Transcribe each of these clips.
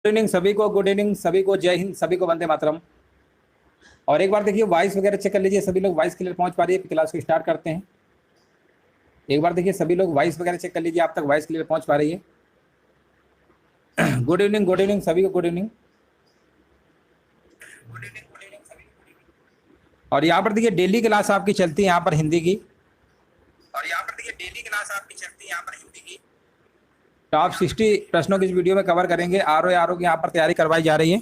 Evening सभी को, good evening सभी को, जय हिंद सभी को, वंदे मातरम। और एक बार देखिए वॉइस वगैरह चेक कर लीजिए, सभी लोग वॉइस क्लियर पहुंच पा रही है। क्लास को स्टार्ट करते हैं। एक बार देखिए सभी लोग वॉइस वगैरह चेक कर लीजिए, आप तक वॉइस क्लियर पहुंच पा रही है। गुड इवनिंग सभी को, गुड इवनिंग। और यहाँ पर देखिए डेली क्लास आपकी चलती है यहाँ पर हिंदी की। टॉप 60 प्रश्नों की इस वीडियो में कवर करेंगे। आर की यहाँ पर तैयारी करवाई जा रही है।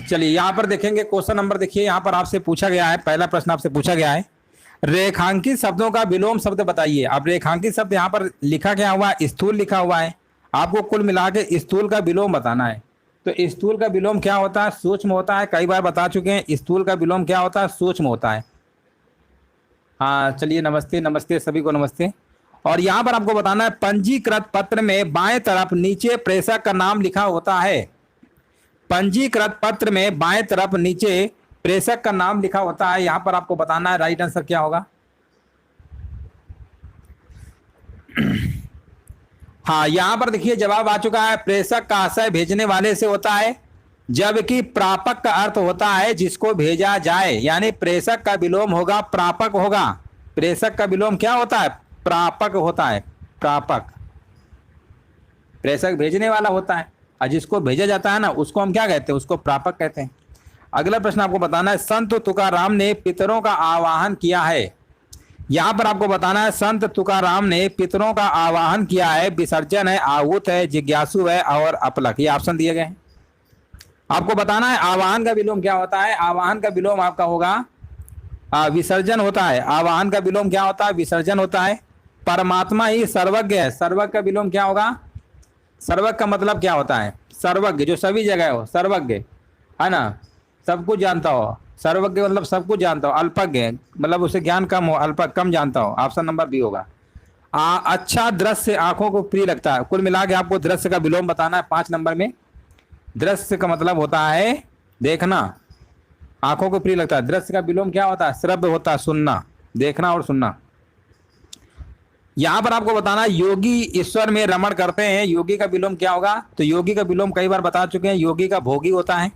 चलिए यहाँ पर देखेंगे क्वेश्चन नंबर, देखिए यहाँ पर आपसे पूछा गया है, पहला प्रश्न आपसे पूछा गया है, रेखांकित शब्दों का विलोम शब्द बताइए। अब रेखांकित शब्द यहाँ पर लिखा क्या हुआ है, स्थूल लिखा हुआ है। आपको कुल मिला के स्थूल का विलोम बताना है। तो स्थूल का विलोम क्या होता है, सूक्ष्म होता है। कई बार बता चुके हैं, स्थूल का विलोम क्या होता है, सूक्ष्म होता है। हाँ चलिए, नमस्ते नमस्ते सभी को, नमस्ते। और यहाँ पर आपको बताना है, पंजीकृत पत्र में बाएं तरफ नीचे प्रेषक का नाम लिखा होता है। पंजीकृत पत्र में बाएं तरफ नीचे प्रेषक का नाम लिखा होता है। यहाँ पर आपको बताना है राइट आंसर क्या होगा। हाँ यहाँ पर देखिए जवाब आ चुका है। प्रेषक का आशय भेजने वाले से होता है, जबकि प्रापक का अर्थ होता है जिसको भेजा जाए। यानी प्रेषक का विलोम होगा प्रापक होगा। प्रेषक का विलोम क्या होता है, प्रापक होता है। प्रापक, प्रेषक भेजने वाला होता है और जिसको भेजा जाता है ना, उसको हम क्या कहते हैं, उसको प्रापक कहते हैं। अगला प्रश्न आपको बताना है, संत तुकाराम ने पितरों का आवाहन किया है। यहां पर आपको बताना है, संत तुकाराम ने पितरों का आवाहन किया है। विसर्जन है, आहूत है, जिज्ञासु है और अपलक, ये ऑप्शन दिए गए हैं। आपको बताना है आवाहन का विलोम क्या होता है। आवाहन का विलोम आपका होगा विसर्जन होता है। आवाहन का विलोम क्या होता है, विसर्जन होता है। परमात्मा ही सर्वज्ञ है। सर्वज्ञ का विलोम क्या होगा, सर्वज्ञ का मतलब क्या होता है, सर्वज्ञ जो सभी जगह हो, सर्वज्ञ है ना, सब कुछ जानता हो। सर्वज्ञ मतलब सब कुछ जानता हो। अल्पज्ञ मतलब उसे ज्ञान कम हो, अल्प कम जानता हो। ऑप्शन नंबर बी होगा। अच्छा दृश्य आंखों को प्रिय लगता है। कुल मिला के आपको दृश्य का विलोम बताना है 5 नंबर में। दृश्य का मतलब होता है देखना, आंखों को प्रिय लगता है। दृश्य का विलोम क्या होता है, श्रव्य होता है, सुनना, देखना और सुनना। यहां पर आपको बताना है, योगी ईश्वर में रमण करते हैं। योगी का विलोम क्या होगा, तो योगी का विलोम कई बार बता चुके हैं, योगी का भोगी होता है।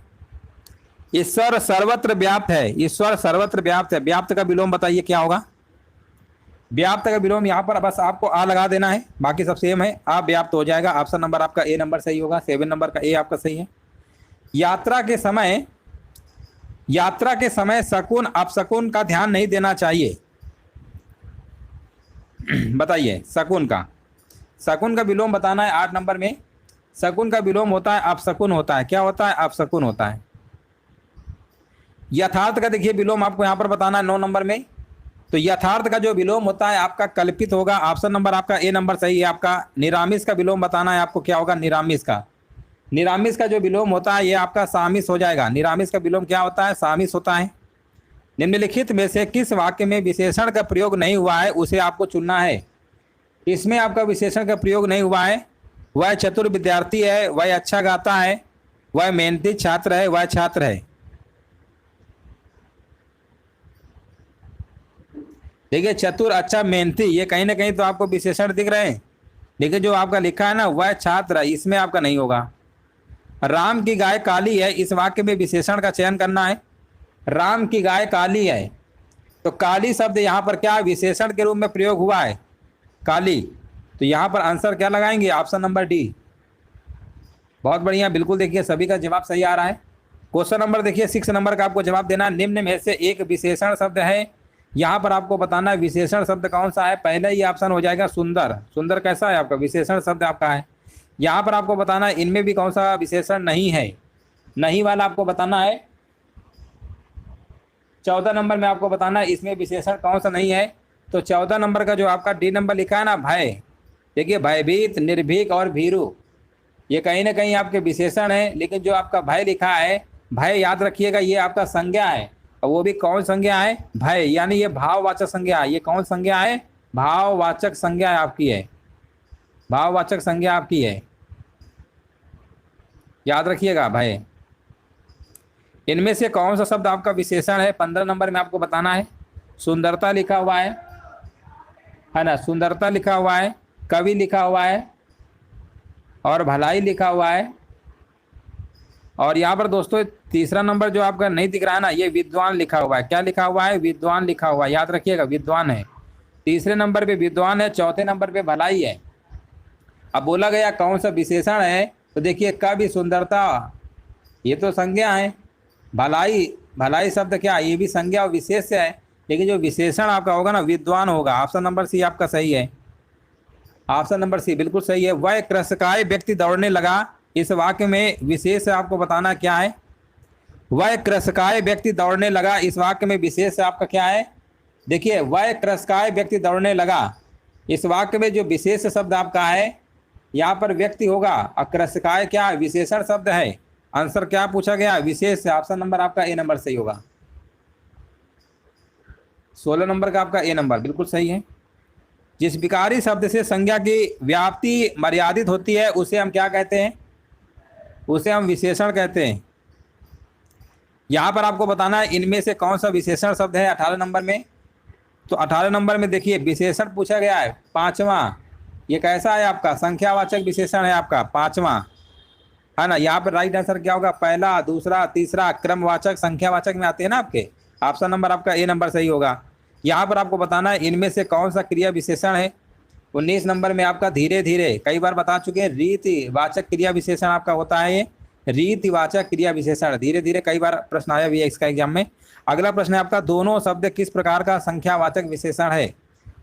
ईश्वर सर्वत्र व्याप्त है। ईश्वर सर्वत्र व्याप्त है। व्याप्त का विलोम बताइए क्या होगा। व्याप्त का विलोम यहाँ पर बस आपको आ लगा देना है, बाकी सब सेम है। आप व्याप्त हो जाएगा। ऑप्शन नंबर आपका ए नंबर सही होगा। 7 नंबर का ए आपका सही है। यात्रा के समय शकुन अपशकुन का ध्यान नहीं देना चाहिए। बताइए शकुन का विलोम बताना है 8 नंबर में। शकुन का विलोम होता है अपशकुन होता है। क्या होता है, अपशकुन होता है। यथार्थ का देखिए विलोम आपको यहाँ पर बताना है 9 नंबर में। तो यथार्थ का जो विलोम होता है आपका कल्पित होगा। ऑप्शन नंबर आपका ए नंबर सही है आपका। निरामिष का विलोम बताना है आपको, क्या होगा, निरामिष का जो विलोम होता है ये आपका सामिस हो जाएगा। निरामिष का विलोम क्या होता है, सामिस होता है। निम्नलिखित में से किस वाक्य में विशेषण का प्रयोग नहीं हुआ है, उसे आपको चुनना है। इसमें आपका विशेषण का प्रयोग नहीं हुआ है। वह चतुर विद्यार्थी है, वह अच्छा गाता है, वह मेहनती छात्र है, वह छात्र है। देखिए चतुर, अच्छा, मेहनती, ये कहीं ना कहीं तो आपको विशेषण दिख रहे हैं, लेकिन जो आपका लिखा है ना वह छात्र है, इसमें आपका नहीं होगा। राम की गाय काली है, इस वाक्य में विशेषण का चयन करना है। राम की गाय काली है, तो काली शब्द यहाँ पर क्या विशेषण के रूप में प्रयोग हुआ है, काली। तो यहाँ पर आंसर क्या लगाएंगे, ऑप्शन नंबर डी। बहुत बढ़िया, बिल्कुल देखिए सभी का जवाब सही आ रहा है। क्वेश्चन नंबर देखिए 6 नंबर का आपको जवाब देना। निम्न में से एक विशेषण शब्द है। यहाँ पर आपको बताना है विशेषण शब्द कौन सा है। पहले ही ऑप्शन हो जाएगा सुंदर। सुंदर कैसा है आपका, विशेषण शब्द आपका है। यहाँ पर आपको बताना है इनमें भी कौन सा विशेषण नहीं है। नहीं वाला आपको बताना है। 14 नंबर में आपको बताना है इसमें विशेषण कौन सा नहीं है। तो 14 नंबर का जो आपका डी नंबर लिखा है ना, भय। देखिए भयभीत, निर्भीक और भीरू, ये कहीं ना कहीं आपके विशेषण है। लेकिन जो आपका भय लिखा है, भय याद रखिएगा ये आपका संज्ञा है। और वो भी कौन संज्ञा है, भय, यानी ये भाववाचक संज्ञा है। ये कौन संज्ञा है, भाववाचक संज्ञा आपकी है। भाववाचक संज्ञा आपकी है, याद रखिएगा भय। इनमें से कौन सा शब्द आपका विशेषण है, 15 नंबर में आपको बताना है। सुंदरता लिखा हुआ है ना, सुंदरता लिखा हुआ है, कवि लिखा हुआ है, और भलाई लिखा हुआ है। और यहाँ पर दोस्तों तीसरा नंबर जो आपका नहीं दिख रहा है ना, ये विद्वान लिखा हुआ है। क्या लिखा हुआ है? विद्वान लिखा हुआ है, याद रखिएगा, विद्वान है। तीसरे नंबर पे विद्वान है, चौथे नंबर पे भलाई है। अब बोला गया कौन सा विशेषण है, तो देखिए कवि सुंदरता, ये तो संज्ञा है। भलाई, भलाई शब्द क्या, ये भी संज्ञा और विशेष है, लेकिन जो विशेषण आपका होगा ना विद्वान होगा। ऑप्शन नंबर सी आपका सही है, ऑप्शन नंबर सी बिल्कुल सही है। वह कृषकाय व्यक्ति दौड़ने लगा, इस वाक्य में विशेष आपको बताना क्या है। वह कृषकाय व्यक्ति दौड़ने लगा, इस वाक्य में विशेष आपका क्या है? देखिए वह कृषकाय व्यक्ति दौड़ने लगा, इस वाक्य में जो विशेष शब्द आपका है यहाँ पर व्यक्ति होगा, और कृषकाय क्या विशेषण शब्द है। आंसर क्या पूछा गया? विशेष। ऑप्शन नंबर आपका ए नंबर सही होगा, 16 नंबर का आपका ए नंबर बिल्कुल सही है। जिस विकारी शब्द से संज्ञा की व्याप्ति मर्यादित होती है उसे हम क्या कहते हैं? उसे हम विशेषण कहते हैं। यहाँ पर आपको बताना है इनमें से कौन सा विशेषण शब्द है 18 नंबर में। तो 18 नंबर में देखिए विशेषण पूछा गया है पांचवा, ये कैसा है आपका? संख्यावाचक विशेषण है आपका पांचवा, है ना। यहाँ पर राइट आंसर क्या होगा? पहला, दूसरा, तीसरा, क्रमवाचक, संख्यावाचक में आते हैं ना आपके। ऑप्शन नंबर आपका ए नंबर सही होगा। यहाँ पर आपको बताना है इनमें से कौन सा क्रिया विशेषण है। 19 नंबर में आपका धीरे धीरे, कई बार बता चुके हैं, रीतिवाचक क्रिया विशेषण आपका होता है ये, रीतिवाचक क्रिया विशेषण। धीरे धीरे कई बार प्रश्न आया भी है इसका एग्जाम में। अगला प्रश्न है आपका, दोनों शब्द किस प्रकार का संख्यावाचक विशेषण है?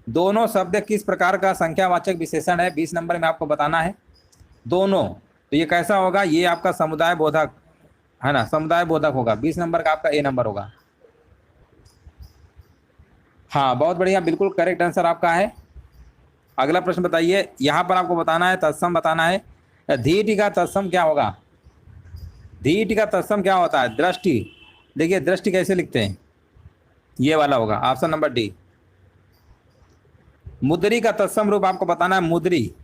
दोनों शब्द किस प्रकार का संख्यावाचक विशेषण है? 20 नंबर में आपको बताना है। दोनों, तो ये कैसा होगा? ये आपका समुदाय बोधक है ना, समुदाय बोधक होगा। 20 नंबर का आपका ए नंबर होगा। हाँ बहुत बढ़िया, बिल्कुल करेक्ट आंसर आपका है। अगला प्रश्न बताइए, यहाँ पर आपको बताना है, तत्सम बताना है। धीट का तत्सम क्या होगा? धीट का तत्सम क्या होता है? दृष्टि। देखिए दृष्टि कैसे लिखते हैं, ये वाला होगा, ऑप्शन नंबर डी। मुद्री का तत्सम रूप आपको बताना है, मुद्री।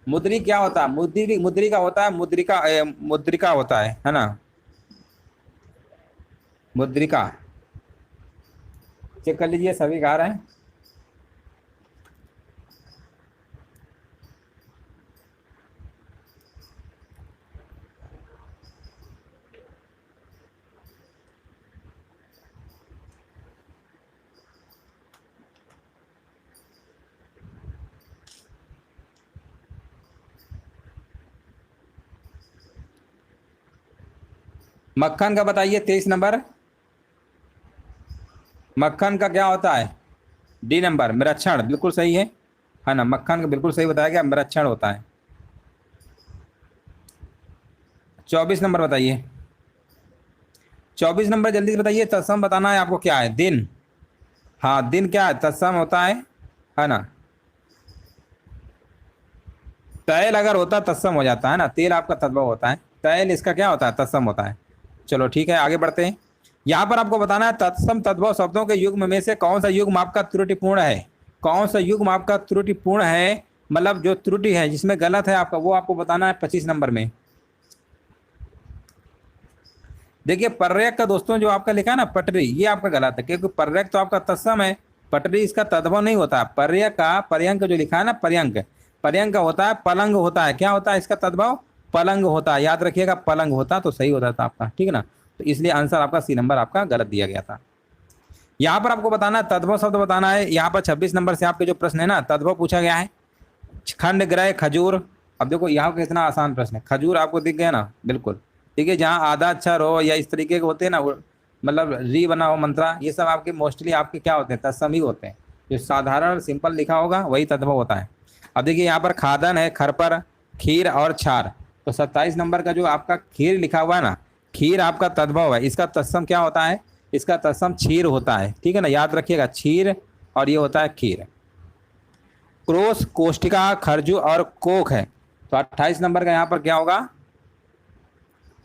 मुद्री क्या होता है? मुद्री, मुद्री का होता है मुद्रिका, मुद्रिका होता है ना, मुद्रिका। चेक कर लीजिए, सभी गा रहे हैं। मक्खन का बताइए 23 नंबर। मक्खन का क्या होता है? डी नंबर, मृक्षण, बिल्कुल सही है ना। मक्खन का बिल्कुल सही बताया गया, मृक्षण होता है। 24 नंबर बताइए, 24 नंबर जल्दी से बताइए। तत्सम बताना है आपको, क्या है? दिन। हाँ दिन क्या है? तत्सम होता है ना। तैल अगर होता तत्सम हो जाता है ना, तेल आपका तद्भव होता है, तैल इसका क्या होता है? तत्सम होता है। चलो ठीक है, आगे बढ़ते हैं। यहाँ पर आपको बताना है तत्सम तद्भव शब्दों के युग्म में से कौन सा युग्म आपका त्रुटिपूर्ण है? कौन सा युग्म आपका त्रुटिपूर्ण है, मतलब जो त्रुटि है जिसमें गलत है आपका, वो आपको बताना है 25 नंबर में। देखिए पर्यक का दोस्तों जो आपका लिखा है ना पटरी, ये आपका गलत है, क्योंकि पर्यक तो आपका तत्सम है, पटरी इसका तद्भव नहीं होता। पर्यक का, पर्यंक जो लिखा है ना, पर्यंक, पर्यंक होता है पलंग होता है। क्या होता है इसका तद्भव? पलंग होता है, याद रखिएगा, पलंग होता तो सही होता था आपका, ठीक है ना। तो इसलिए आंसर आपका सी नंबर आपका गलत दिया गया था। यहाँ पर आपको बताना है तद्भव शब्द बताना है। यहाँ पर 26 नंबर से आपके जो प्रश्न है ना, तद्भव पूछा गया है। खंड, ग्रह, खजूर। अब देखो यहाँ का कितना आसान प्रश्न है। खजूर आपको दिख गया ना, बिल्कुल ठीक है। जहाँ आधा अक्षर हो या इस तरीके के होते हैं ना, मतलब री बना हो मंत्रा, ये सब आपके मोस्टली आपके क्या होते हैं? तत्सम ही होते हैं। जो साधारण सिंपल लिखा होगा वही तद्भव होता है। अब देखिए यहाँ पर खादन है, खरपर, खीर और छार। तो 27 नंबर का जो आपका खीर लिखा हुआ है ना, खीर आपका तद्भव है। इसका तत्सम क्या होता है? इसका तत्सम क्षीर होता है, ठीक है ना, याद रखिएगा, क्षीर, और ये होता है खीर। क्रोश, कोष्टिका, खरजू और कोक है। तो 28 नंबर का यहाँ पर क्या होगा,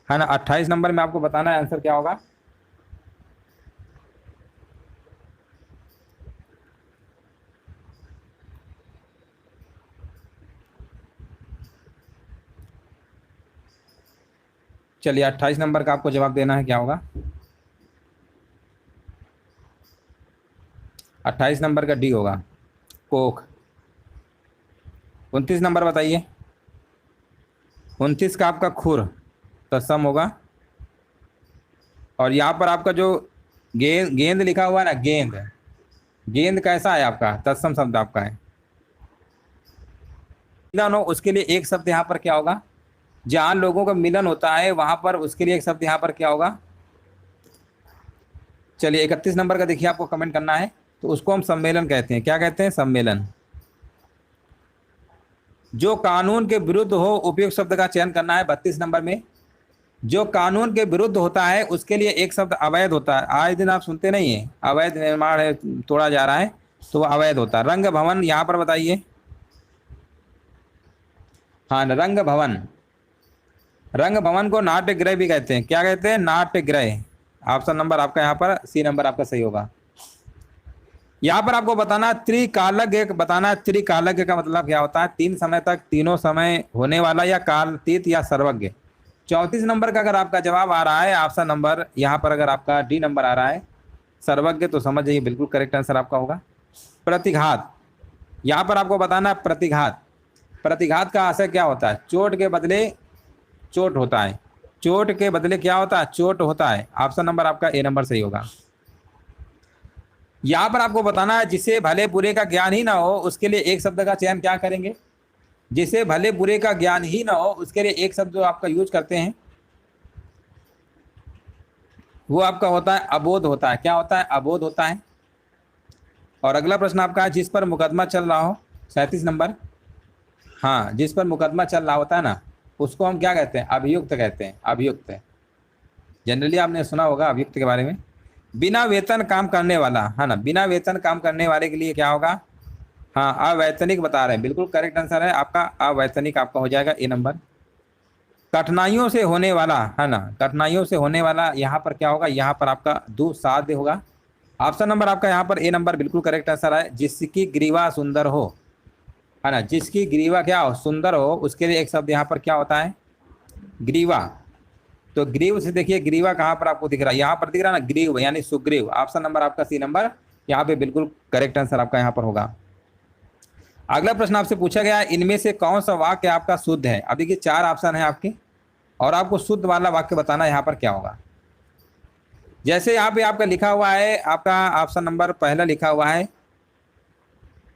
है ना। 28 नंबर में आपको बताना है आंसर क्या होगा। चलिए 28 नंबर का आपको जवाब देना है, क्या होगा? 28 नंबर का डी होगा, कोक। 29 नंबर बताइए। 29 का आपका खुर तत्सम होगा। और यहाँ पर आपका जो गेंद गेंद लिखा हुआ है ना, गेंद, गेंद कैसा है आपका, तत्सम शब्द आपका है। मिलन हो उसके लिए एक शब्द यहाँ पर क्या होगा, जहाँ लोगों का मिलन होता है वहां पर उसके लिए एक शब्द यहाँ पर क्या होगा। चलिए 31 नंबर का देखिए, आपको कमेंट करना है, तो उसको हम सम्मेलन कहते हैं। क्या कहते हैं, सम्मेलन। जो कानून के विरुद्ध हो उपयुक्त शब्द का चयन करना है 32 नंबर में। जो कानून के विरुद्ध होता है उसके लिए एक शब्द अवैध होता है। आज दिन आप सुनते नहीं है, अवैध निर्माण है, तोड़ा जा रहा है, तो वो अवैध होता है। रंग भवन यहाँ पर बताइए। हाँ, रंग भवन, रंग भवन को नाट्यगृह भी कहते हैं। क्या कहते हैं, नाट्यगृह। ऑप्शन नंबर आपका यहाँ पर सी नंबर आपका सही होगा। यहाँ पर आपको बताना त्रिकालज्ञ बताना। त्रिकालज्ञ का मतलब क्या होता है, 3 समय तक तीनों समय होने वाला, या कालतीत या सर्वज्ञ। 34 नंबर का अगर आपका जवाब आ रहा है ऑप्शन नंबर यहाँ पर अगर आपका डी नंबर आ रहा है सर्वज्ञ, तो समझ जाइए बिल्कुल करेक्ट आंसर आपका होगा। प्रतिघात, यहाँ पर आपको बताना प्रतिघात। प्रतिघात का आशय क्या होता है, चोट के बदले चोट होता है। चोट के बदले क्या होता है, चोट होता है। ऑप्शन नंबर आपका ए नंबर सही होगा। यहाँ पर आपको बताना है जिसे भले बुरे का ज्ञान ही ना हो उसके लिए एक शब्द का चयन क्या करेंगे। जिसे भले बुरे का ज्ञान ही ना हो उसके लिए एक शब्द जो आपका यूज करते हैं वो आपका होता है अबोध होता है। क्या होता है, अबोध होता है। और अगला प्रश्न आपका है जिस पर मुकदमा चल रहा हो, 37 नंबर। हाँ, जिस पर मुकदमा चल रहा होता है ना उसको हम क्या कहते हैं, अभियुक्त कहते हैं। अभियुक्त, जनरली आपने सुना होगा अभियुक्त के बारे में। बिना वेतन काम करने वाला, है ना, बिना वेतन काम करने वाले के लिए क्या होगा, हाँ अवैतनिक बता रहे हैं, बिल्कुल करेक्ट आंसर है आपका अवैतनिक आपका हो जाएगा ए नंबर। कठिनाइयों से होने वाला, है ना, कठिनाइयों से होने वाला यहाँ पर क्या होगा, यहाँ पर आपका दुस्साध्य होगा। ऑप्शन नंबर आपका यहाँ पर ए नंबर बिल्कुल करेक्ट आंसर है। जिसकी ग्रीवा सुंदर हो, है ना, जिसकी ग्रीवा क्या हो, सुंदर हो, उसके लिए एक शब्द यहाँ पर क्या होता है, ग्रीवा। तो ग्रीव से देखिए ग्रीवा कहाँ पर आपको दिख रहा है, यहाँ पर दिख रहा है ना, ग्रीव यानी सुग्रीव। ऑप्शन नंबर आपका सी नंबर यहाँ पे बिल्कुल करेक्ट आंसर आपका यहाँ पर होगा। अगला प्रश्न आपसे पूछा गया है इनमें से कौन सा वाक्य आपका शुद्ध है। अब देखिए 4 ऑप्शन है आपके और आपको शुद्ध वाला वाक्य बताना यहाँ पर क्या होगा। जैसे यहाँ पे आपका लिखा हुआ है, आपका ऑप्शन नंबर पहला लिखा हुआ है,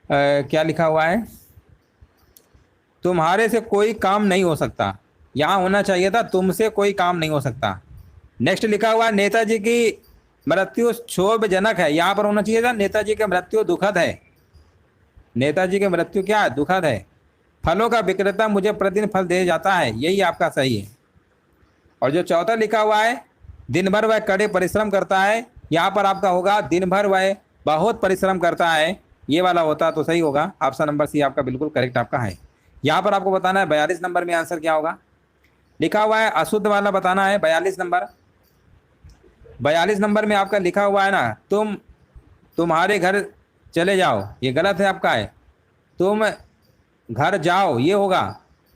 क्या लिखा हुआ है, तुम्हारे से कोई काम नहीं हो सकता। यहाँ होना चाहिए था तुमसे कोई काम नहीं हो सकता। नेक्स्ट लिखा हुआ है नेताजी की मृत्यु क्षोभजनक है, यहाँ पर होना चाहिए था नेताजी की मृत्यु दुखद है। नेताजी की मृत्यु क्या है, दुखद है। फलों का विक्रेता मुझे प्रतिदिन फल दे जाता है, यही आपका सही है। और जो चौथा लिखा हुआ है दिन भर वह कड़े परिश्रम करता है, यहाँ पर आपका होगा दिन भर वह बहुत परिश्रम करता है, ये वाला होता तो सही होगा। ऑप्शन नंबर सी आपका बिल्कुल करेक्ट आपका है। यहाँ पर आपको बताना है 42 नंबर में आंसर क्या होगा। लिखा हुआ है अशुद्ध वाला बताना है 42 नंबर। 42 नंबर में आपका लिखा हुआ है ना तुम्हारे घर चले जाओ, ये गलत है आपका है, तुम घर जाओ ये होगा।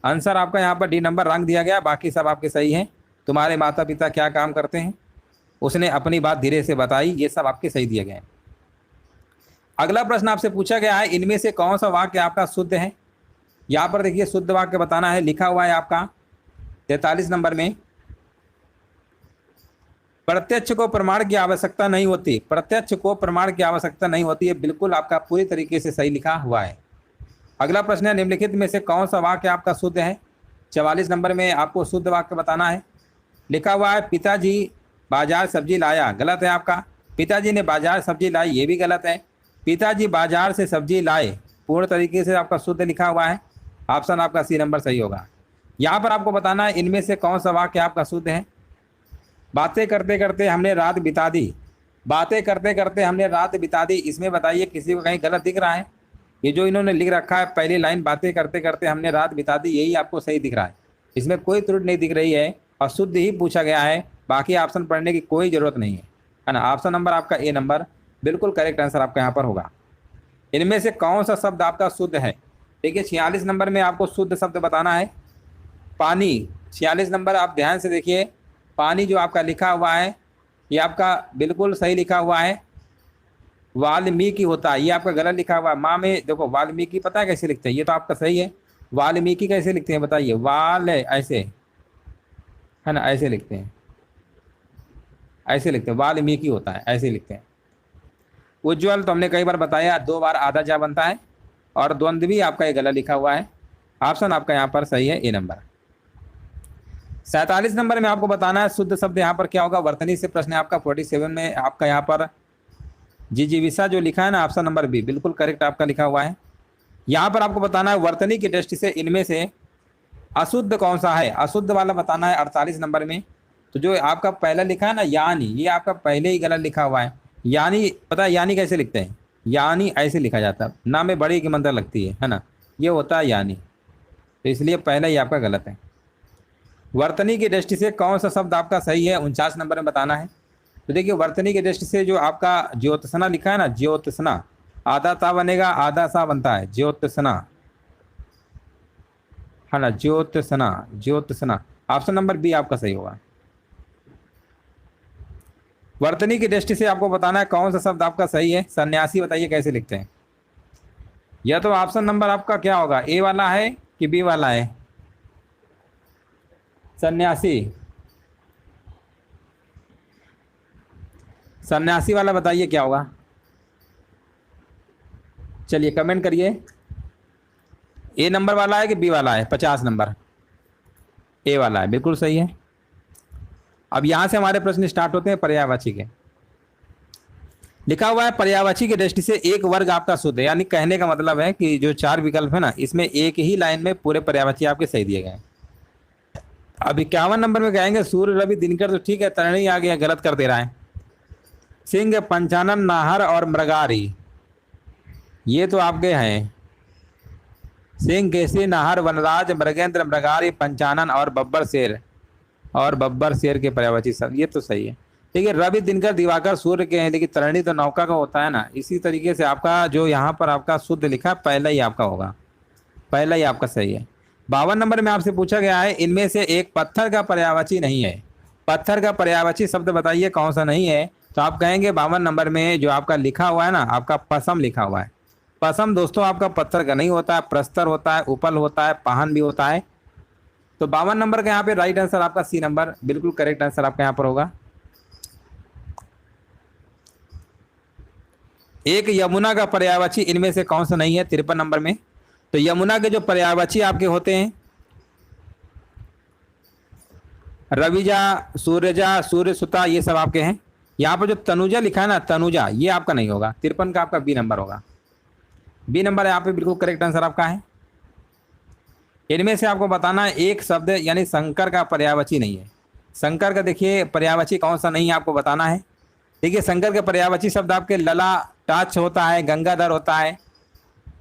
आंसर आपका यहाँ पर डी नंबर रंग दिया गया, बाकी सब आपके सही हैं। तुम्हारे माता पिता क्या काम करते हैं, उसने अपनी बात धीरे से बताई, ये सब आपके सही दिए गए हैं। अगला प्रश्न आपसे पूछा गया है इनमें से कौन सा वाक्य आपका शुद्ध है। यहाँ पर देखिए शुद्ध वाक्य बताना है, लिखा हुआ है आपका 43 नंबर में प्रत्यक्ष को प्रमाण की आवश्यकता नहीं होती। प्रत्यक्ष को प्रमाण की आवश्यकता नहीं होती है, बिल्कुल आपका पूरी तरीके से सही लिखा हुआ है। अगला प्रश्न है निम्नलिखित में से कौन सा वाक्य आपका शुद्ध है। 44 नंबर में आपको शुद्ध वाक्य बताना है। लिखा हुआ है पिताजी बाजार सब्जी लाया, गलत है आपका। पिताजी ने बाजार सब्जी लाई, ये भी गलत है। पिताजी बाजार से सब्जी लाए पूर्ण तरीके से आपका शुद्ध लिखा हुआ है। ऑप्शन आपका सी नंबर सही होगा। यहाँ पर आपको बताना है इनमें से कौन सा वाक्य आपका शुद्ध है। बातें करते करते हमने रात बिता दी, बातें करते करते हमने रात बिता दी, इसमें बताइए किसी को कहीं गलत दिख रहा है। ये जो इन्होंने लिख रखा है पहली लाइन बातें करते करते हमने रात बिता दी, यही आपको सही दिख रहा है, इसमें कोई त्रुटि नहीं दिख रही है और शुद्ध ही पूछा गया है। बाकी ऑप्शन पढ़ने की कोई ज़रूरत नहीं है ना। ऑप्शन नंबर आपका ए नंबर बिल्कुल करेक्ट आंसर आपका यहाँ पर होगा। इनमें से कौन सा शब्द आपका शुद्ध है। देखिए 46 नंबर में आपको शुद्ध शब्द बताना है पानी। 46 नंबर आप ध्यान से देखिए, पानी जो आपका लिखा हुआ है ये आपका बिल्कुल सही लिखा हुआ है, वाल्मीकि होता है, ये आपका गलत लिखा हुआ है। माँ में देखो वाल्मीकि पता है कैसे लिखते हैं, ये तो आपका सही है, वाल्मीकि कैसे लिखते हैं बताइए? वाल ऐसे है ना, ऐसे लिखते हैं, ऐसे लिखते हैं, वाल्मीकि होता है, ऐसे लिखते हैं। उज्ज्वल तो हमने कई बार बताया, 2 बार आधा जा बनता है। और द्वंद्वी आपका ये गलत लिखा हुआ है। ऑप्शन आपका यहाँ पर सही है, ए नंबर। 47 नंबर में आपको बताना है शुद्ध शब्द यहाँ पर क्या होगा। वर्तनी से प्रश्न है आपका 47 में। आपका यहाँ पर जिजीविषा जो लिखा है ना, ऑप्शन नंबर बी बिल्कुल करेक्ट आपका लिखा हुआ है। यहाँ पर आपको बताना है वर्तनी की दृष्टि से इनमें से अशुद्ध कौन सा है, अशुद्ध वाला बताना है 48 नंबर में। तो जो आपका पहला लिखा है ना यानी, ये आपका पहले ही गलत लिखा हुआ है। यानी पता है यानी कैसे लिखते हैं? यानी ऐसे लिखा जाता है, ना में बड़ी की मंत्र लगती है ना, ये होता है यानी, तो इसलिए पहला ही आपका गलत है। वर्तनी की दृष्टि से कौन सा शब्द आपका सही है, 49 नंबर में बताना है। तो देखिए वर्तनी की दृष्टि से जो आपका ज्योत्सना लिखा है ना, ज्योत्सना, आधा ता बनेगा, आधा सा बनता है, ज्योत्सना है ना, Jyotsna, Jyotsna. Option number B आपका सही होगा। वर्तनी की दृष्टि से आपको बताना है कौन सा शब्द आपका सही है। सन्यासी बताइए कैसे लिखते हैं? या तो ऑप्शन नंबर आपका क्या होगा, ए वाला है कि बी वाला है? सन्यासी, सन्यासी वाला बताइए क्या होगा। चलिए कमेंट करिए, ए नंबर वाला है कि बी वाला है? 50 नंबर ए वाला है, बिल्कुल सही है। अब यहां से हमारे प्रश्न स्टार्ट होते हैं पर्यायवाची के। लिखा हुआ है पर्यायवाची की दृष्टि से एक वर्ग आपका शुद्ध है, यानी कहने का मतलब है कि जो 4 विकल्प है ना, इसमें एक ही लाइन में पूरे पर्यायवाची आपके सही दिए गए। अब 51 नंबर में कहेंगे सूर्य रवि दिनकर, तो ठीक है, तरणी आ गया, गलत कर दे रहा है। सिंह पंचानन नाहर और मृगारी, ये तो आपके हैं। सिंह केसी नाहर वनराज मृगेंद्र मृगारी पंचानन और बब्बर शेर, और बब्बर शेर के पर्यायवाची सब, ये तो सही है। ठीक है, रवि दिनकर दिवाकर सूर्य के हैं, लेकिन तरणी तो नौका का होता है ना। इसी तरीके से आपका जो यहाँ पर आपका शुद्ध लिखा पहला ही आपका होगा, पहला ही आपका सही है। 52 नंबर में आपसे पूछा गया है इनमें से एक पत्थर का पर्यायवाची नहीं है। पत्थर का पर्यायवाची शब्द बताइए कौन सा नहीं है। तो आप कहेंगे 52 नंबर में जो आपका लिखा हुआ है ना, आपका पसम लिखा हुआ है। पसम दोस्तों आपका पत्थर का नहीं होता है, प्रस्तर होता है, उपल होता है, पाहन भी होता है। तो 52 नंबर का यहाँ पे राइट आंसर आपका सी नंबर बिल्कुल करेक्ट आंसर आपका यहाँ पर होगा। एक यमुना का पर्यायवाची इनमें से कौन सा नहीं है, 53 नंबर में। तो यमुना के जो पर्यायवाची आपके होते हैं रविजा, सूर्यजा, सूर्य सुता, ये सब आपके हैं। यहाँ पर जो तनुजा लिखा है ना, तनुजा, ये आपका नहीं होगा। 53 का आपका बी नंबर होगा, बी नंबर यहाँ पे बिल्कुल करेक्ट आंसर आपका है। इनमें से आपको बताना है एक शब्द यानी शंकर का पर्यायवाची नहीं है। शंकर का देखिए पर्यायवाची कौन सा नहीं है आपको बताना है। देखिए शंकर के पर्यायवाची शब्द आपके लला टाच होता है, गंगाधर होता है,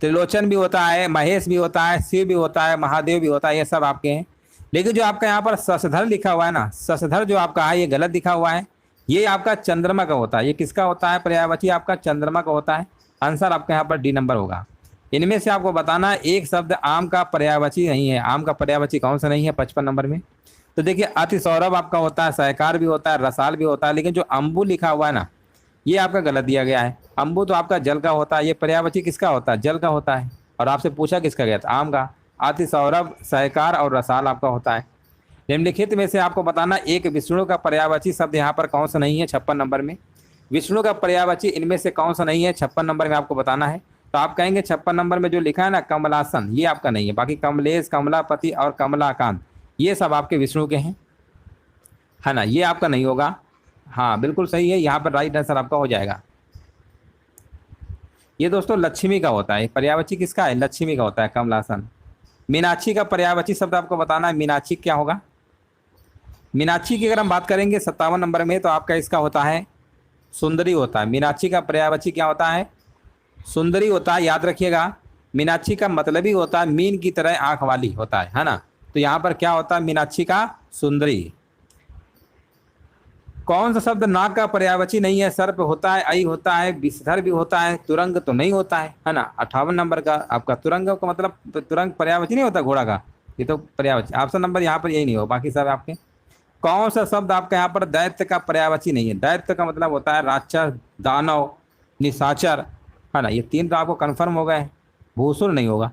त्रिलोचन भी होता है, महेश भी होता है, शिव भी होता है, महादेव भी होता है, ये सब आपके हैं। लेकिन जो आपका यहाँ पर शशधर लिखा हुआ है ना, शशधर जो आपका है ये गलत लिखा हुआ है। ये आपका चंद्रमा का होता है। ये किसका होता है पर्यायवाची? आपका चंद्रमा का होता है। आंसर आपका यहाँ पर डी नंबर होगा। इनमें से आपको बताना है एक शब्द आम का पर्यायवाची नहीं है। आम का पर्यायवाची कौन सा नहीं है 55 नंबर में? तो देखिए अति सौरभ आपका होता है, सहकार भी होता है, रसाल भी होता है, लेकिन जो अम्बु लिखा हुआ है ना, ये आपका गलत दिया गया है। अम्बु तो आपका जल का होता है, ये पर्यायवाची किसका होता है? जल का होता है। और आपसे पूछा किसका गया था? आम का। अति सौरभ, सहकार और रसाल आपका होता है। निम्नलिखित में से आपको बताना एक विष्णु का पर्यायवाची शब्द यहाँ पर कौन सा नहीं है 56 नंबर में। विष्णु का पर्यायवाची इनमें से कौन सा नहीं है 56 नंबर में आपको बताना है। तो आप कहेंगे 56 नंबर में जो लिखा है ना कमलासन, ये आपका नहीं है। बाकी कमलेश, कमलापति और कमलाकांत ये सब आपके विष्णु के हैं, है ना, ये आपका नहीं होगा। हाँ बिल्कुल सही है, यहाँ पर राइट आंसर आपका हो जाएगा। ये दोस्तों लक्ष्मी का होता है। पर्यायवाची किसका है? लक्ष्मी का होता है, कमलासन। मीनाक्षी का पर्यायवाची शब्द आपको बताना है। मीनाक्षी क्या होगा? मीनाक्षी की अगर हम बात करेंगे 57 नंबर में, तो आपका इसका होता है सुंदरी होता है। मीनाक्षी का पर्यायवाची क्या होता है? सुंदरी होता है, याद रखिएगा। मीनाक्षी का मतलब ही होता है मीन की तरह आंख वाली होता है ना। तो यहाँ पर क्या होता है मीनाक्षी का? सुंदरी। कौन सा शब्द नाग का पर्यायवाची नहीं है? सर्प होता है, आई होता है, विषधर भी होता है, तुरंग तो नहीं होता है ना। 58 नंबर का आपका तुरंग का मतलब तुरंग पर्यायवाची नहीं होता घोड़ा का, ये तो पर्यायवाची। ऑप्शन नंबर यहाँ पर यही नहीं हो, बाकी सब आपके। कौन सा शब्द आपका यहाँ पर दैत्य का पर्यायवाची नहीं है? दैत्य का मतलब होता है राक्षस, दानव, निशाचर, है ना। ये 3 तो आपको कन्फर्म हो गए। भूसुर नहीं होगा।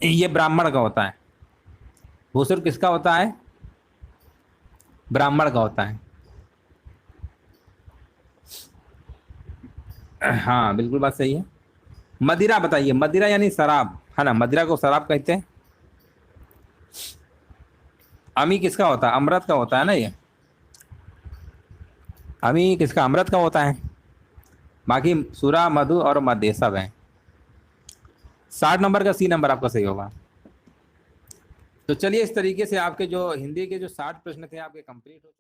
ये ब्राह्मण का होता है। भूसुर किसका होता है? ब्राह्मण का होता है। हाँ बिल्कुल बात सही है। मदिरा बताइए, मदिरा यानी शराब है ना, मदिरा को शराब कहते हैं। अमी किसका होता है? अमृत का होता है ना ये। अमी किसका? अमृत का होता है। बाकी सुरा, मधु और मद ये सब है। 60 नंबर का सी नंबर आपका सही होगा। तो चलिए, इस तरीके से आपके जो हिंदी के जो 60 प्रश्न थे आपके कंप्लीट हो चुके।